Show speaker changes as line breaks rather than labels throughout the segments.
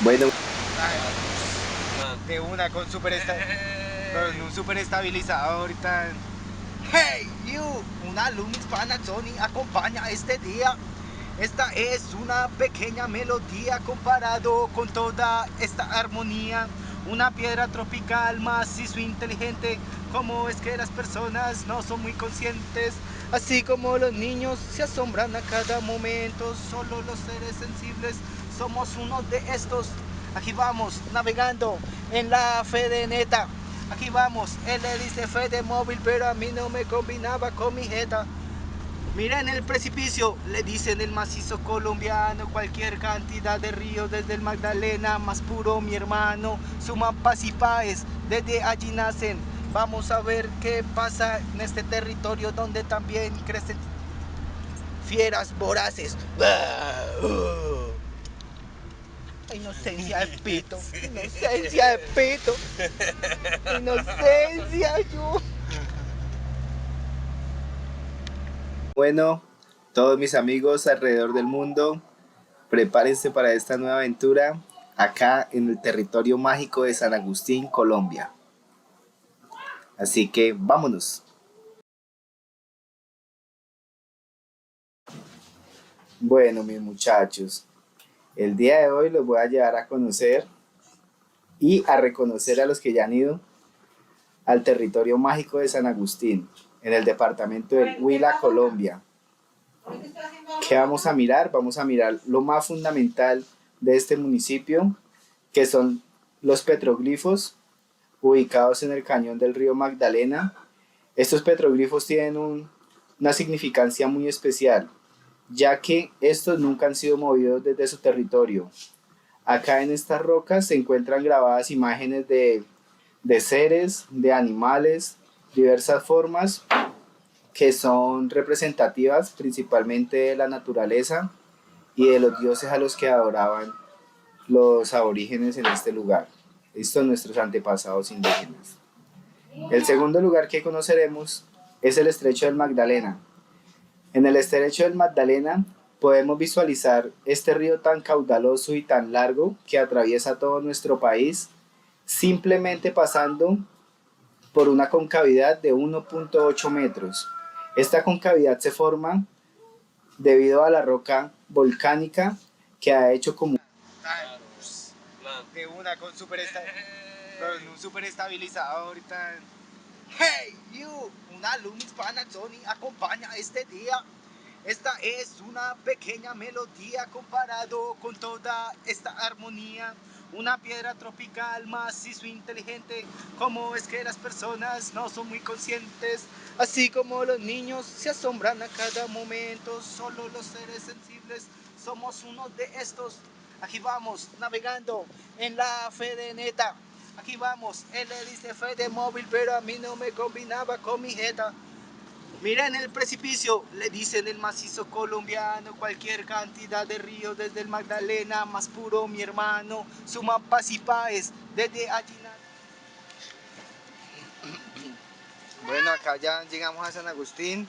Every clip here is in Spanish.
Bueno,
De una con un super estabilizador y tal. Hey, you, una Lumix Panasonic acompaña este día. Esta es una pequeña melodía comparado con toda esta armonía. Una piedra tropical macizo inteligente. Como es que las personas no son muy conscientes. Así como los niños se asombran a cada momento. Solo los seres sensibles somos uno de estos. Aquí vamos, navegando en la fe de neta. Aquí vamos, él le dice fe de móvil, pero a mí no me combinaba con mi jeta. Mira en el precipicio, le dicen el macizo colombiano, cualquier cantidad de ríos desde el Magdalena, más puro mi hermano, suman paz y paez, desde allí nacen. Vamos a ver qué pasa en este territorio donde también crecen fieras voraces. Inocencia de pito, inocencia de pito, inocencia yo.
bueno, todos mis amigos alrededor del mundo, prepárense para esta nueva aventura acá en el territorio mágico de San Agustín, Colombia. Así que vámonos. Bueno, mis muchachos, el día de hoy los voy a llevar a conocer y a reconocer a los que ya han ido al territorio mágico de San Agustín, en el departamento del Huila, Colombia. ¿Qué vamos a mirar? Vamos a mirar lo más fundamental de este municipio, que son los petroglifos ubicados en el cañón del río Magdalena. Estos petroglifos tienen una significancia muy especial, ya que estos nunca han sido movidos desde su territorio. Acá en estas rocas se encuentran grabadas imágenes de seres, de animales, diversas formas que son representativas principalmente de la naturaleza y de los dioses a los que adoraban los aborígenes en este lugar. Estos son nuestros antepasados indígenas. El segundo lugar que conoceremos es el Estrecho del Magdalena. En el Estrecho del Magdalena podemos visualizar este río tan caudaloso y tan largo que atraviesa todo nuestro país, simplemente pasando por una concavidad de 1.8 metros. Esta concavidad se forma debido a la roca volcánica que ha hecho como
De una con un super estabilizador y tal. Hey, you, una Lumix Panasonic acompaña este día. Esta es una pequeña melodía comparado con toda esta armonía. Una piedra tropical macizo inteligente. Como es que las personas no son muy conscientes. Así como los niños se asombran a cada momento. Solo los seres sensibles somos uno de estos. Aquí vamos, navegando en la fe de neta. Aquí vamos, él le dice fe de móvil, pero a mí no me combinaba con mi jeta. Mira en el precipicio, le dicen el macizo colombiano, cualquier cantidad de ríos desde el Magdalena, más puro mi hermano, suman paz y paez, desde allí. Bueno, acá ya llegamos a San Agustín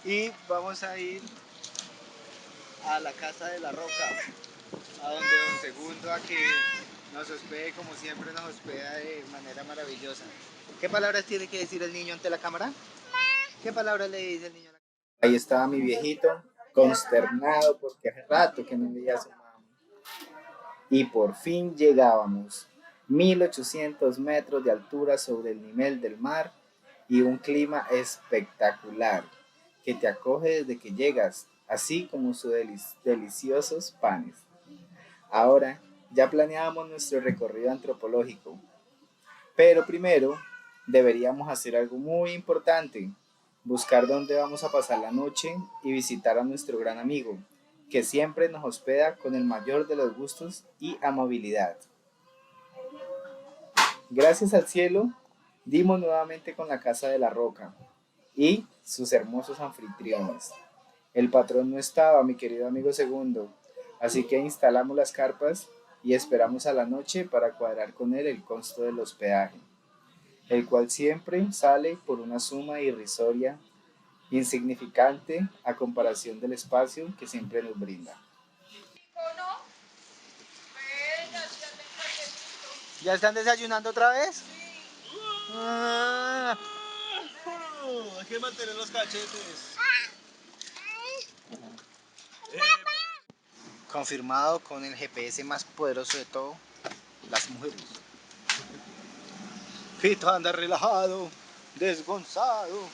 y vamos a ir a la Casa de la Roca, a donde don Segundo a que nos hospede como siempre nos hospeda de manera maravillosa. ¿Qué palabras tiene que decir el niño ante la cámara? ¿Qué palabras le dice el niño a la cámara?
ahí estaba mi viejito, consternado porque hace rato que no veía a su mamá. Y por fin llegábamos. 1800 metros de altura sobre el nivel del mar y un clima espectacular que te acoge desde que llegas, así como sus deliciosos panes. Ahora ya planeábamos nuestro recorrido antropológico, pero primero deberíamos hacer algo muy importante, buscar dónde vamos a pasar la noche y visitar a nuestro gran amigo, que siempre nos hospeda con el mayor de los gustos y amabilidad. Gracias al cielo, dimos nuevamente con la Casa de la Roca y sus hermosos anfitriones. El patrón no estaba, mi querido amigo Segundo, así que instalamos las carpas y esperamos a la noche para cuadrar con él el costo del hospedaje, el cual siempre sale por una suma irrisoria, insignificante a comparación del espacio que siempre nos brinda.
¿Ya están desayunando otra vez? Ah.
Hay que mantener los cachetes.
Confirmado con el GPS más poderoso de todo, las mujeres. Fito anda relajado, desgonzado.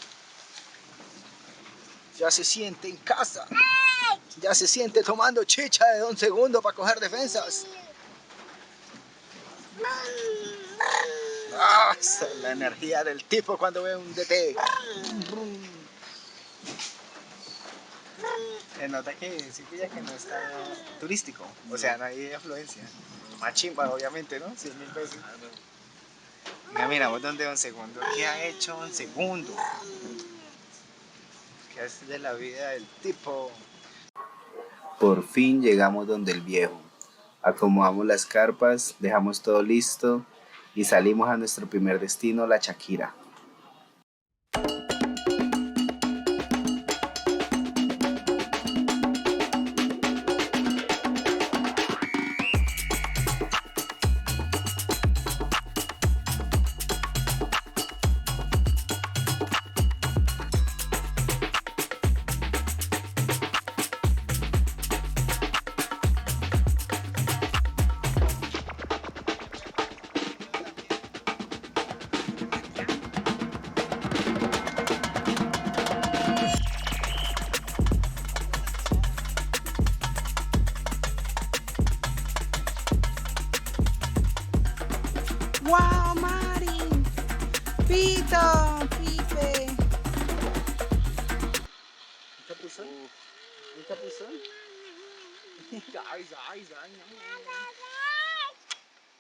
Ya se siente en casa. Ya se siente tomando chicha de Don Segundo para coger defensas. Ah, esa es la energía del tipo cuando ve un DT. Se nota que sí pilla que no está turístico, o sea, no hay afluencia. Más chimba, obviamente, ¿no? 100.000 veces. Mira, miramos donde Don Segundo. ¿Qué ha hecho Don Segundo? ¿Qué es de la vida del tipo?
Por fin llegamos donde el viejo. Acomodamos las carpas, dejamos todo listo y salimos a nuestro primer destino, La Chaquira.
¡Wow, Mari! ¡Pito! ¡Pipe!
¿Un chapuzón? ¿Un chapuzón? Ay, ay, ay,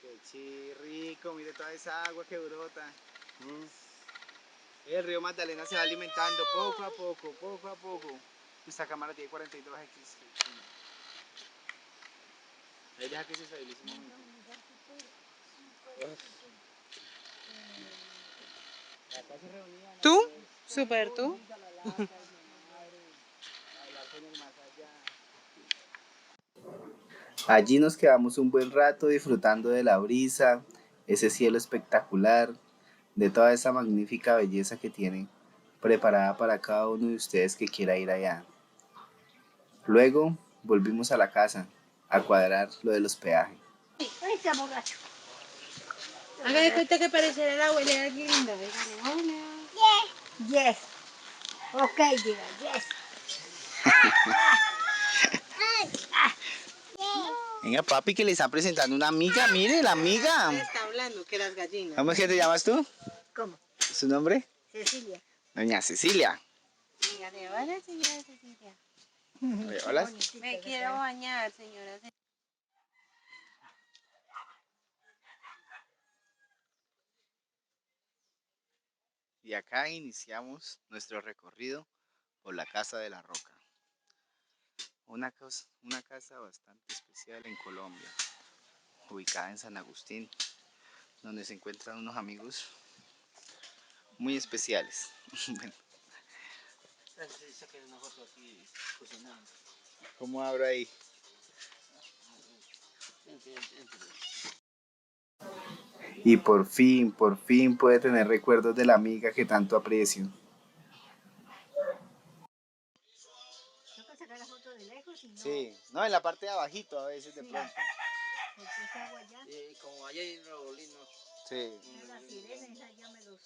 qué chirrico, mire toda esa agua que brota. El río Magdalena se va alimentando poco a poco, poco a poco. Esta cámara tiene 42x. Ahí deja que se estabilice un momento. Acá se reunían.
¿Tú? Super, ¿tú?
Allí nos quedamos un buen rato disfrutando de la brisa, ese cielo espectacular, de toda esa magnífica belleza que tiene preparada para cada uno de ustedes que quiera ir allá. Luego volvimos a la casa a cuadrar lo de los peajes.
Haga de cuenta que pareciera la abuela de Glinda. Hola.
Yes. Okay, dear. Yes.
Venga, papi, que le están presentando una amiga. Mire, la amiga.
Está hablando que las gallinas.
¿Cómo es que te llamas tú?
¿Cómo?
¿Su nombre?
Cecilia.
Doña Cecilia.
Dígale, hola, señora Cecilia.
Hola.
Me quiero bañar, señora Cecilia.
Y acá iniciamos nuestro recorrido por la Casa de la Roca. Una casa bastante especial en Colombia, ubicada en San Agustín, donde se encuentran unos amigos muy especiales. Bueno, ¿cómo abro ahí?
Y por fin puede tener recuerdos de la amiga que tanto aprecio.
Toca sacar la foto de lejos y no.
Sí, no, en la parte de abajito a veces de
Sí.
pronto.
Porque esa agua allá.
Como allá hay remolinos.
Sí.
Las sirenas, esa ya me los.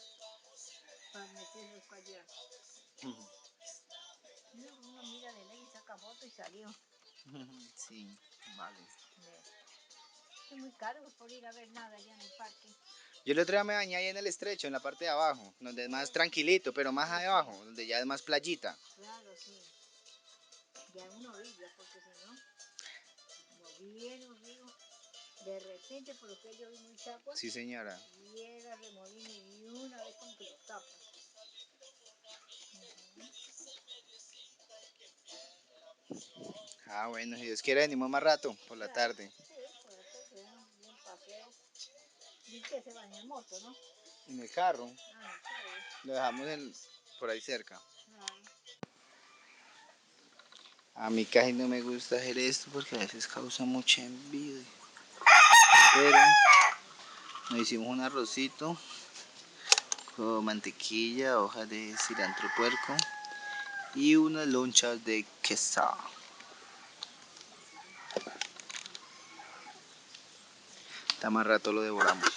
Para meterlos para allá. Uno mira de lejos y saca foto y salió.
Sí, vale.
Es muy caro por ir a ver nada allá en el parque.
Yo el otro día me bañé ahí en el estrecho, en la parte de abajo, donde es más tranquilito, pero más abajo, donde ya es más playita.
Claro, sí. Ya una orilla, porque si no, como bien horrible, de repente, por lo que yo vi mucha agua,
Sí, señora.
llega remolino y una vez como que lo tapa.
Ah, bueno, si Dios quiere venimos más rato, por la tarde.
Sí, por eso se da un buen paseo. Dice que se va en el moto, ¿no?
En el carro,
Ah, no sabe.
lo dejamos por ahí cerca. A mí casi no me gusta hacer esto porque a veces causa mucha envidia. Pero Nos hicimos un arrocito con mantequilla, hojas de cilantro puerco y unas lonchas de queso. Hasta más rato lo devoramos.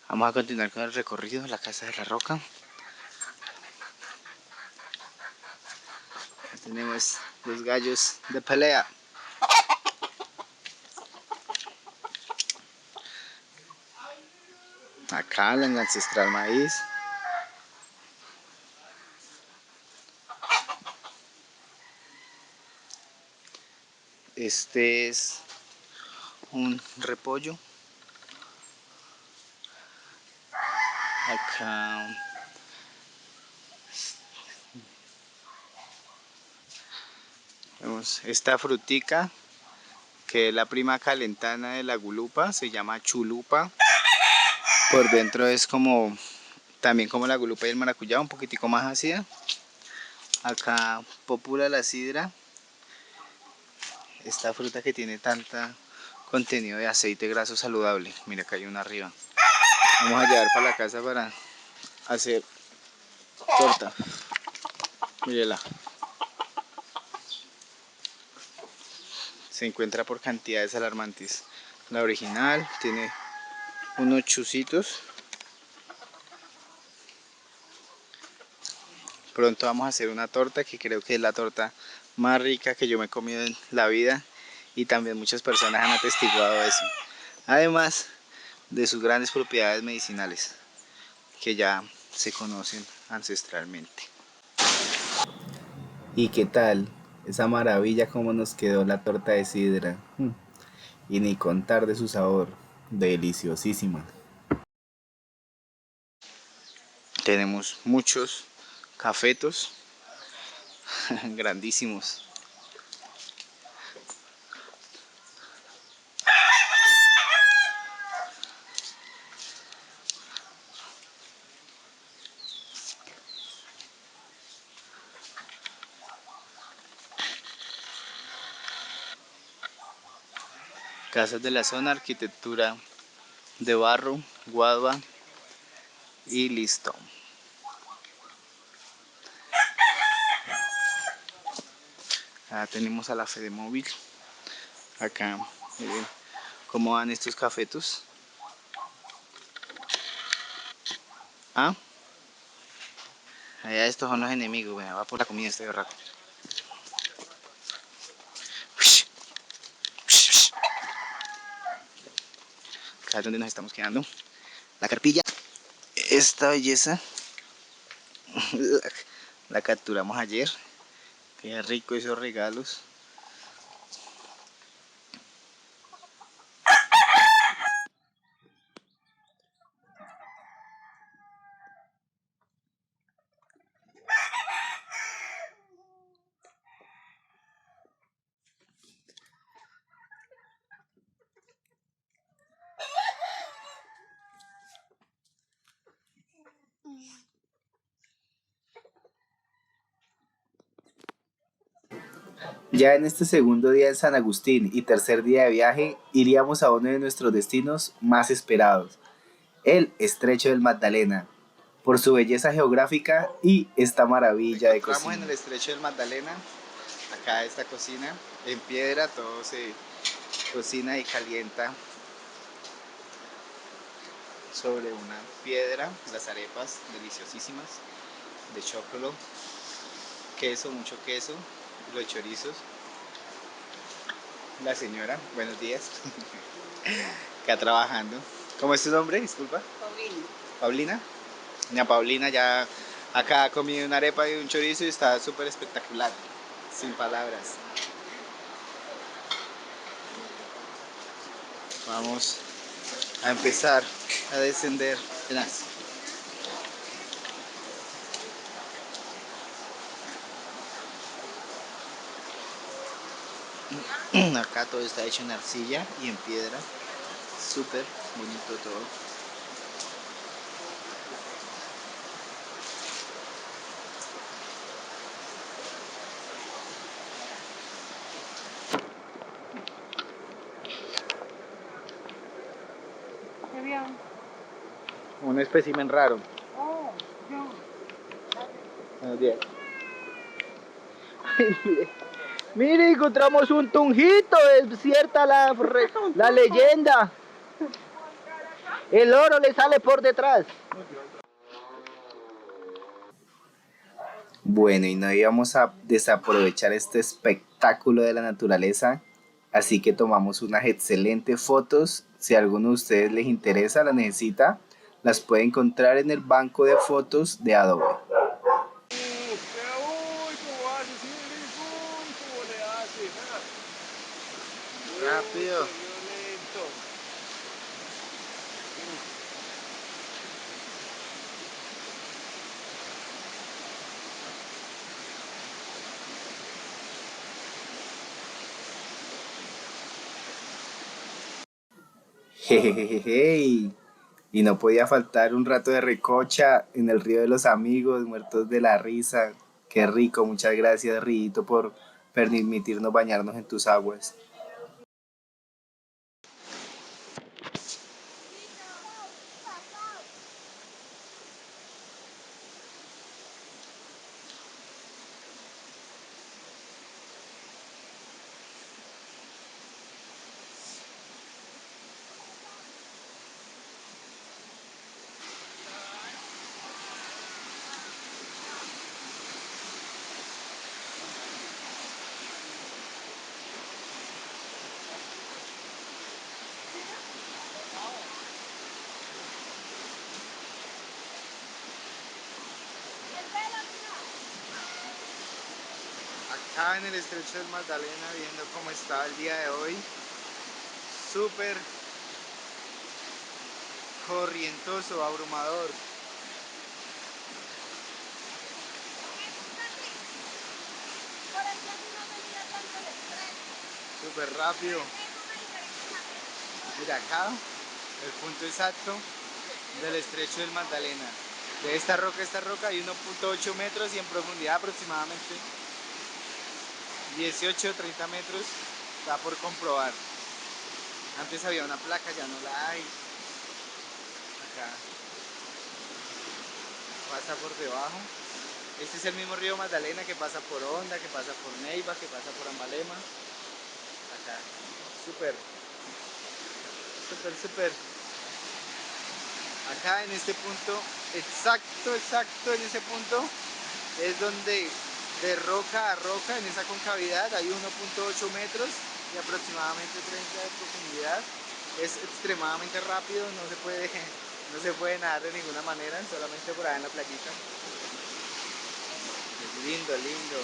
Vamos a continuar con el recorrido de la Casa de la Roca. Tenemos los gallos de pelea. Acá en el ancestral maíz. Este es un repollo. Acá vemos esta frutica que es la prima calentana de la gulupa, se llama chulupa. Por dentro es como también como la gulupa y el maracuyá, un poquitico más ácida. Acá popula la sidra, esta fruta que tiene tanta contenido de aceite graso saludable. Mira, acá hay una arriba. Vamos a llevar para la casa para hacer torta. Mírela. Se encuentra por cantidades alarmantes. La original tiene unos chuzitos. Pronto vamos a hacer una torta que creo que es la torta más rica que yo me he comido en la vida y también muchas personas han atestiguado eso. Además de sus grandes propiedades medicinales que ya se conocen ancestralmente.
¿Y qué tal? Esa maravilla como nos quedó la torta de sidra. Y ni contar de su sabor. Deliciosísima.
Tenemos muchos cafetos grandísimos. Casas de la zona, arquitectura de barro, guadua y listo. Tenemos a la Fedemóvil. Acá miren cómo van estos cafetos. Allá estos son los enemigos. Bueno, va por la comida este berraco. Acá es donde nos estamos quedando. La carpilla. Esta belleza la capturamos ayer. Qué rico esos regalos.
Ya en este segundo día en San Agustín y tercer día de viaje, iríamos a uno de nuestros destinos más esperados, el Estrecho del Magdalena, por su belleza geográfica y esta maravilla de
Encontramos en
cocina.
el Estrecho del Magdalena. Acá esta cocina en piedra, todo se cocina y calienta sobre una piedra. Las arepas deliciosísimas de chocolo, queso, mucho queso, los chorizos. La señora, buenos días, acá trabajando. ¿Cómo es tu nombre? Disculpa.
Paulina.
Paulina. Doña Paulina ya acá ha comido una arepa y un chorizo y está súper espectacular. Sin palabras. Vamos a empezar a descender. Verás. Acá todo está hecho en arcilla y en piedra. Súper bonito todo. Un espécimen raro.
Oh, no.
Buenos días. Mire, encontramos un tunjito, es cierta la leyenda. El oro le sale por detrás.
Bueno, y no íbamos a desaprovechar este espectáculo de la naturaleza, así que tomamos unas excelentes fotos. Si a alguno de ustedes les interesa, la necesita, las puede encontrar en el banco de fotos de Adobe.
¿Cómo hace? Sí, uy, ¿cómo le hace?
Rápido.
Qué violento.
Jejejeje. Y no podía faltar un rato de recocha en el río de los amigos, muertos de la risa. Qué rico, muchas gracias, Rito, por permitirnos bañarnos en tus aguas.
Acá en el estrecho del Magdalena, viendo cómo está el día de hoy. Súper corrientoso, abrumador. Súper rápido. Mira acá el punto exacto del estrecho del Magdalena. De esta roca a esta roca hay 1.8 metros y en profundidad aproximadamente 18 o 30 metros. Está por comprobar. Antes había una placa, ya no la hay. Acá pasa por debajo. Este es el mismo río Magdalena que pasa por Honda, que pasa por Neiva, que pasa por Ambalema. Acá, súper, súper, súper. Acá en este punto, exacto en ese punto, es donde de roca a roca, en esa concavidad, hay 1.8 metros y aproximadamente 30 de profundidad. Es extremadamente rápido, no se puede nadar de ninguna manera, solamente por ahí en la playita. Es lindo, lindo.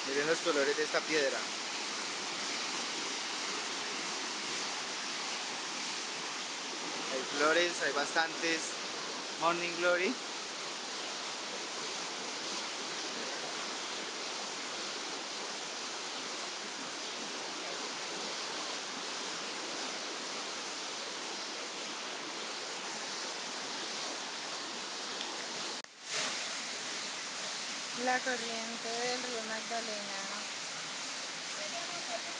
Miren los colores de esta piedra. Hay flores, hay bastantes Morning Glory.
La corriente del río Magdalena.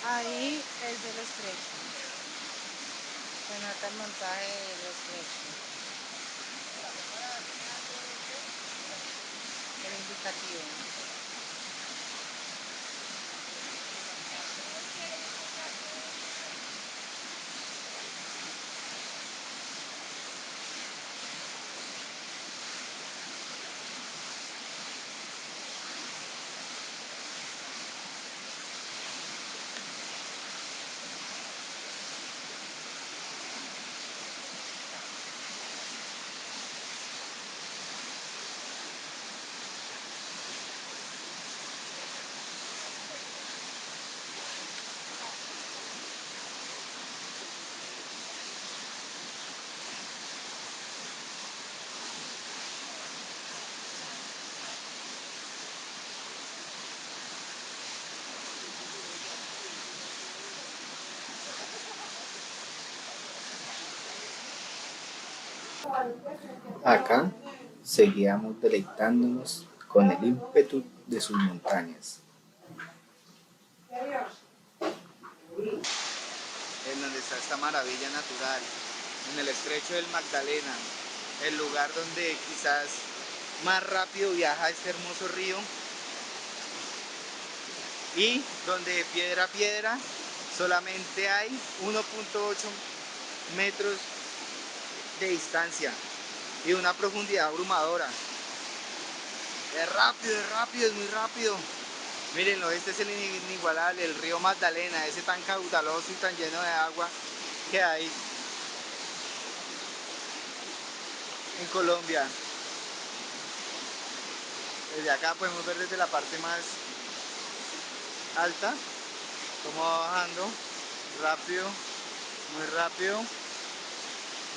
Ahí es el estrecho. Se nota el montaje del estrecho. El indicativo.
Acá seguíamos deleitándonos con el ímpetu de sus montañas.
En donde está esta maravilla natural. en el estrecho del Magdalena, el lugar donde quizás más rápido viaja este hermoso río y donde de piedra a piedra solamente hay 1.8 metros de distancia y una profundidad abrumadora. Es rápido, es muy rápido. Mírenlo, este es el inigualable, el río Magdalena, ese tan caudaloso y tan lleno de agua que hay en Colombia. Desde acá podemos ver desde la parte más alta cómo va bajando rápido, muy rápido,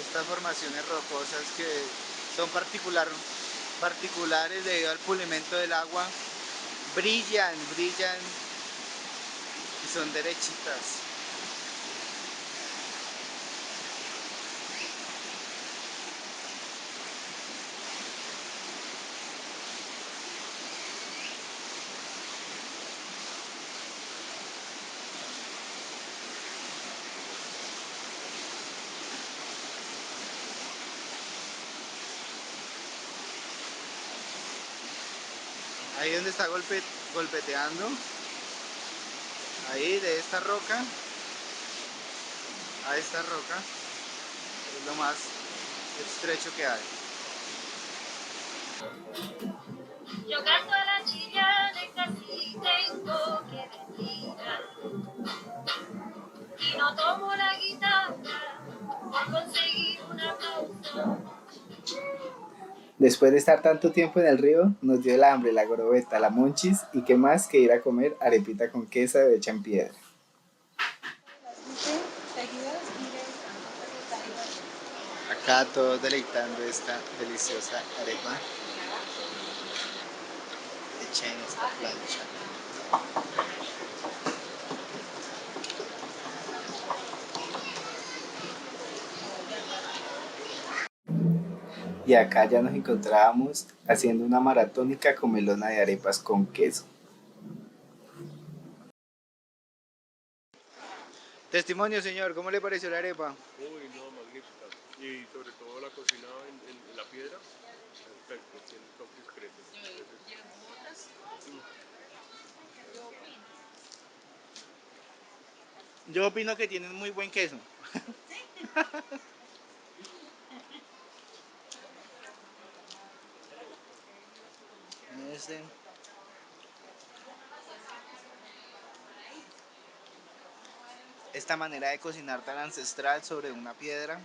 estas formaciones rocosas que son particulares debido al pulimento del agua, brillan y son derechitas. Ahí donde está golpeteando, ahí de esta roca a esta roca, es lo más estrecho que hay.
Yo canto a la chillana y casi tengo que retirar. Y no tomo la guitarra por conseguir un aplauso.
Después de estar tanto tiempo en el río, nos dio el hambre, la gorobeta, la monchis y qué más que ir a comer arepita con queso hecha en piedra.
Acá todos deleitando esta deliciosa arepa hecha en esta plancha.
Y acá ya nos encontrábamos haciendo una maratónica comelona de arepas con queso.
Testimonio, señor, ¿cómo le pareció la arepa?
Uy, no, magnífica. Y sobre todo la cocina en la piedra, perfecto, tiene un toque discreto.
Yo opino que tienen muy buen queso. Este. Esta manera de cocinar tan ancestral sobre una piedra.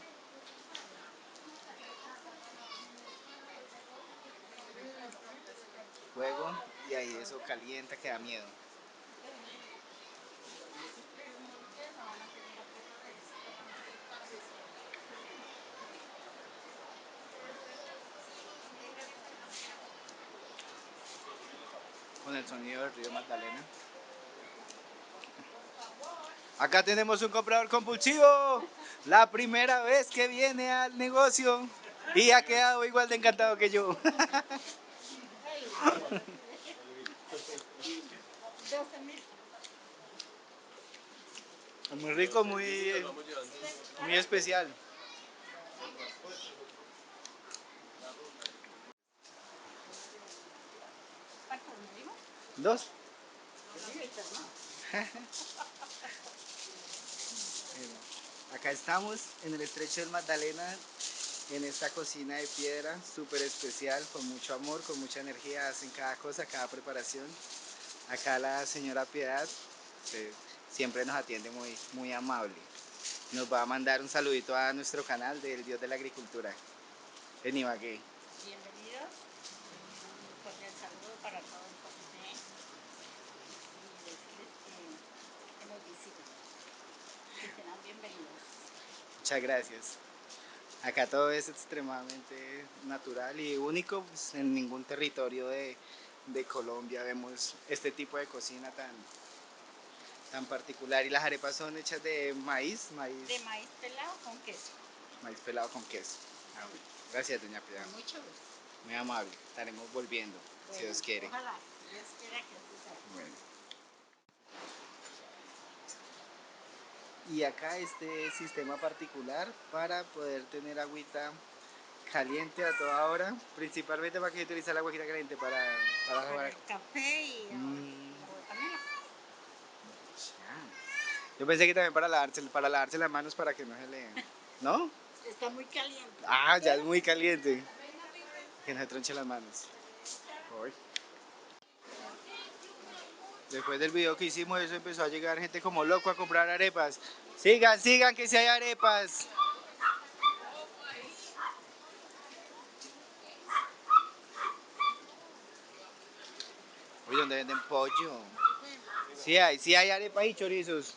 Fuego y ahí eso calienta que da miedo. Con el sonido del río Magdalena. Acá tenemos un comprador compulsivo. La primera vez que viene al negocio y ha quedado igual de encantado que yo. Muy rico, muy especial. ¿Dos? Bueno, acá estamos en el estrecho del Magdalena, en esta cocina de piedra súper especial, con mucho amor, con mucha energía, hacen cada cosa, cada preparación. Acá la señora Piedad siempre nos atiende muy amable. Nos va a mandar un saludito a nuestro canal del Dios de la Agricultura en Ibagué.
Bienvenidos. Un cordial saludo para todos los comités y decirles que nos visiten. Que serán bienvenidos.
Muchas gracias. Acá todo es extremadamente natural y único, pues, en ningún territorio de Colombia vemos este tipo de cocina tan particular. Y las arepas son hechas de maíz.
De maíz pelado con queso.
Maíz pelado con queso. Ah, bueno. Gracias, doña Piedad.
Con mucho gusto.
Muy amable. Estaremos volviendo, si
Bueno,
Dios quiere.
Ojalá, si Dios quiera que así sea.
Bueno.
Y acá este sistema particular para poder tener agüita caliente a toda hora, principalmente para que utilizar la agüita caliente para
Para
jugar.
el café y
Mm.
la botanera.
Yo pensé que también para lavarse las manos para que no se le... ¿No?
Está muy caliente.
Ah, ya es muy caliente. Que no se tronche las manos. Uy. Después del video que hicimos, eso empezó a llegar gente como loco a comprar arepas. Sigan, sigan, que si hay arepas. Uy, ¿dónde venden pollo? Sí hay arepas y chorizos.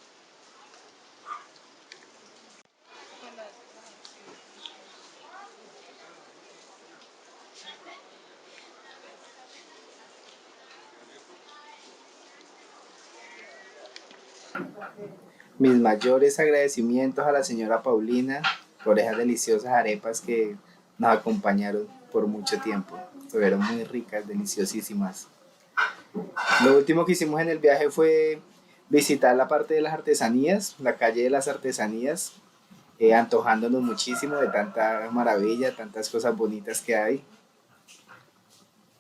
Mis mayores agradecimientos a la señora Paulina por esas deliciosas arepas que nos acompañaron por mucho tiempo. Fueron muy ricas, deliciosísimas. Lo último que hicimos en el viaje fue visitar la parte de las artesanías, la calle de las artesanías, antojándonos muchísimo de tanta maravilla, tantas cosas bonitas que hay.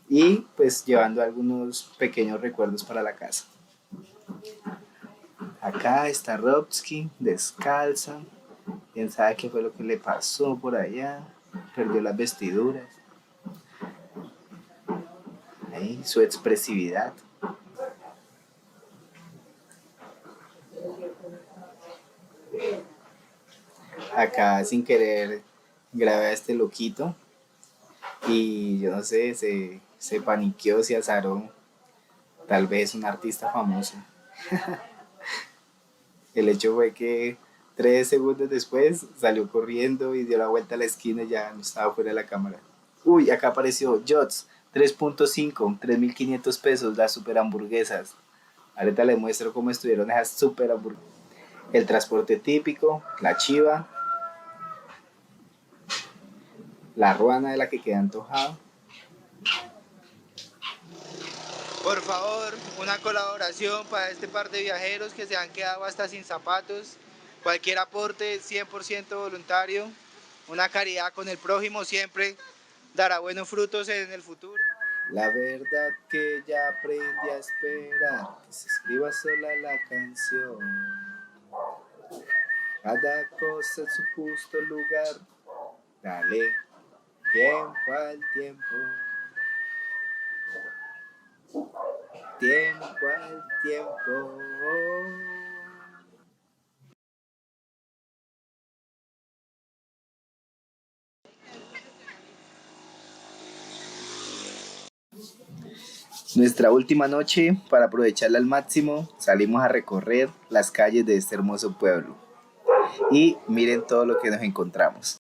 Y pues llevando algunos pequeños recuerdos para la casa. Acá está Robsky, descalza. Quién sabe qué fue lo que le pasó por allá. Perdió las vestiduras. Ahí, su expresividad. Acá sin querer grabé a este loquito. Y yo no sé, se paniqueó, se azaró. Tal vez un artista famoso. El hecho fue que 3 segundos después salió corriendo y dio la vuelta a la esquina y ya no estaba fuera de la cámara. Uy, acá apareció Jots, 3.5, 3.500 pesos, las super hamburguesas. Ahorita les muestro cómo estuvieron esas super hamburguesas. El transporte típico, la chiva, la ruana de la que queda antojado. Por favor, una colaboración para este par de viajeros que se han quedado hasta sin zapatos. Cualquier aporte 100% voluntario. Una caridad con el prójimo siempre dará buenos frutos en el futuro. La verdad que ya aprendí a esperar, que se escriba sola la canción. Cada cosa en su justo lugar, dale tiempo al tiempo. Tiempo al tiempo. Nuestra última noche, para aprovecharla al máximo, salimos a recorrer las calles de este hermoso pueblo. Y miren todo lo que nos encontramos.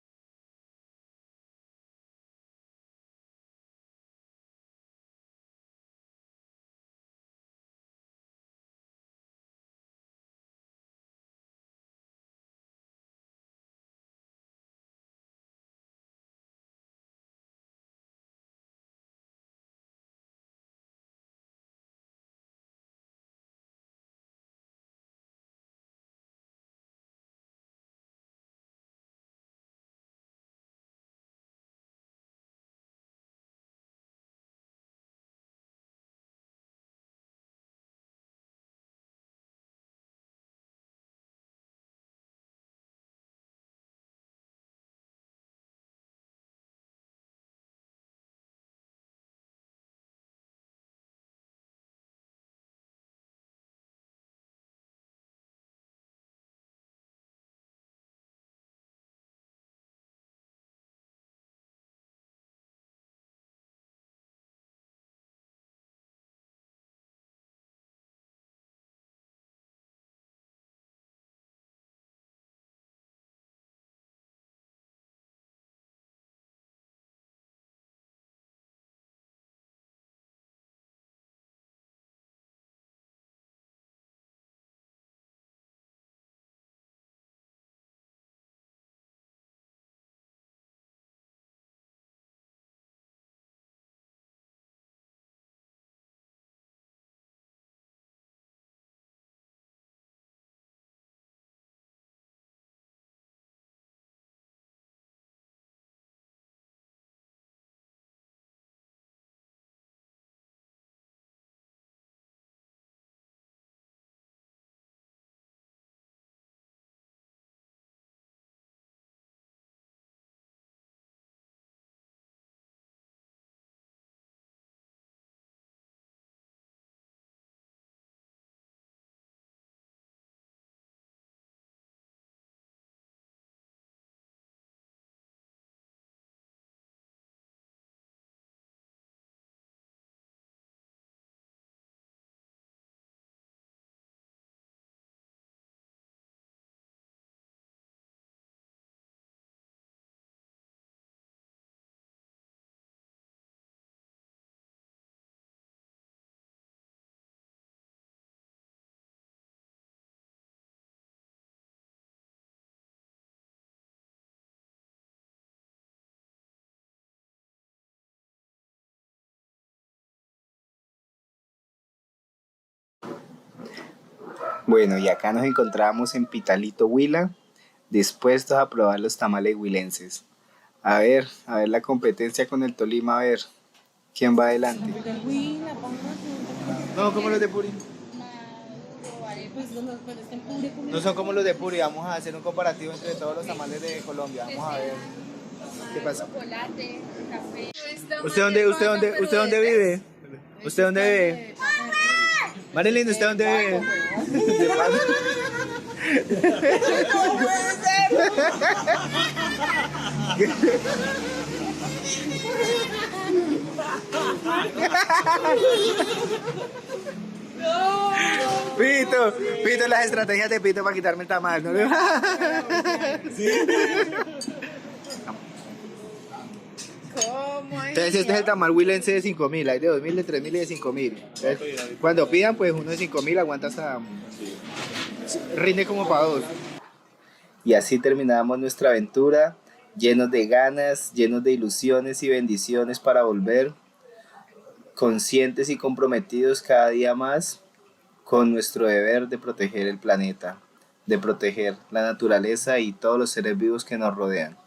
Bueno, y acá nos encontramos en Pitalito, Huila, dispuestos a probar los tamales huilenses. A ver la competencia con el Tolima, a ver quién va adelante. No, como los de Puri. No son como los de Puri, vamos a hacer un comparativo entre todos los tamales de Colombia. Vamos a ver qué pasa.
Chocolate, café.
¿Usted dónde vive? ¿Usted dónde vive? Marilyn, ¿usted dónde vive? De Paz. Pito, las estrategias de Pito para quitarme el tamal, ¿no? Entonces este es el tamal huilense de 5.000, hay de 2.000, de 3.000 y de 5.000. Entonces, cuando pidan, pues uno de 5.000 aguanta hasta... rinde como para dos. Y así terminamos nuestra aventura, llenos de ganas, llenos de ilusiones y bendiciones para volver, conscientes y comprometidos cada día más con nuestro deber de proteger el planeta, de proteger la naturaleza y todos los seres vivos que nos rodean.